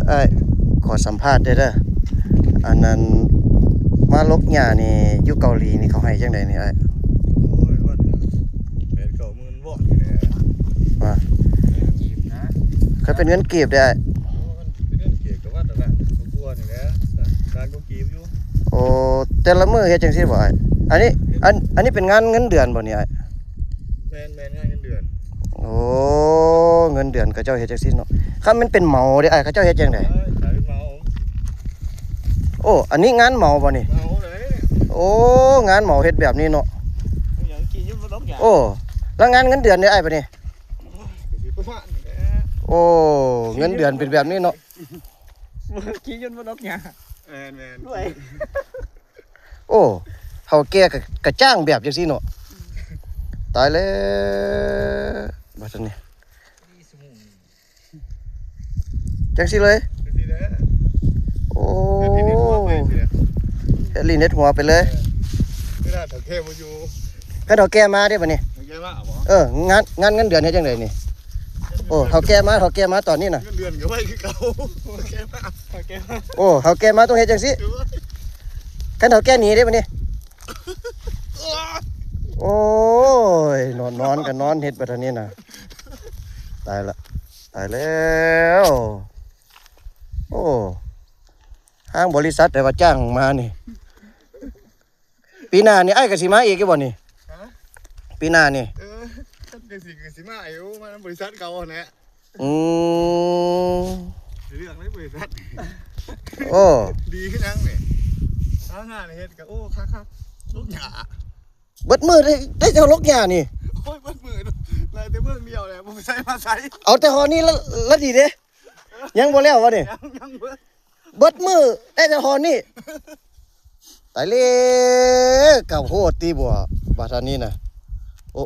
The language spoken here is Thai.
ไอ้ขอสัมภาษณ์ได้เด้ออันนั้นมาลกหญ้านี่อยู่เกาหลีนี่เขาให้จังไดนี่ไอ้โอ้ยวัน8-9 หมื่นวอนนี่แหละว่าจีบนะเขาเป็นเงินกีบได้ไอ้มันเป็นเรื่องเกี่ยวกับว่าแต่ละกลัวนี่แหละการก็กีบอยู่โอ้แต่ละมื้อเฮ็ดจังซี่บ่ไอ้อันนี้เป็นงานเงินเดือนบ่นี่ไอ้แมนงานเงินเดือนโอ้เงินเดือนเขาเจ้าเฮ็ดจังซี่เนาะคันมันเป็นเหมาเด้ไอ้เขาเจ้าเฮ็ดจังได๋ขายเมาโอ้อันนี้งานเหมาบ่นี่เมาเลยโอ้งานเหมาเฮ็ดแบบนี้เนาะอย่างกีบบ่ต้องอย่างโอ้แล้วงานเงินเดือนได้ไอ้ปะนี่ประมาณนี้แหละ โอ้เงินเดือนเป็นแบบนี้เนาะ ขี้ยนต์บ่นกหยาแมนด้วย โอ้เฮาแก่กะจ้างแบบจังซี่เนาะตายแล้วบัดนี้จังซี่เลยนี่แหละโอ้ ทีนี้ทั่วไปสิ เฮ็ดลีเน็ตหัวไปเลย ไม่ได้ถ้าแค่บ่อยู่ คันเฮาแก่มาเด้บัดนี้แกมาบ่ งานเงินเดือนเฮ็ดจังไดนี่โอ้เฮาแก่มาตอนนี้น่ะ เงินเดือนก็ไว้คือเก่าแกมา โอ้เฮาแก่มาต้องเฮ็ดจังซี่คันเฮาแก่หนีเด้บัดนี้โอ้ยนอนกันนอนเฮ็ดบัดนี้น่ะตายแล้วโอ้ห้างบริษัทแต่ว่าจ้างมานี่ปีหน้านี่ไอ้ก็สิมาอีกบ่นี่ปีหน้านี่ท่านเป็นสิ่งสิมาอยู่มาบริษัทเก่าแหละเรื่องในบริษัทโอ้ดีขึ้นยังนี่ทางงานเฮ็ดก็โอ้คักๆลูกหญ้าเบิดมือได้เท่าลกหญ้านี่โอ้ยเบิดมือเลยแต่เบิ่งเดียวแหละบ่ใส่มาใส่ เอาแต่หอนี้ละดีเด้ยังบ่แล้ววะนี่ยังเบิดมือได้แต่หอนี้ตายเลยกับโหดตีบัวบาดนี้น่ะโอ้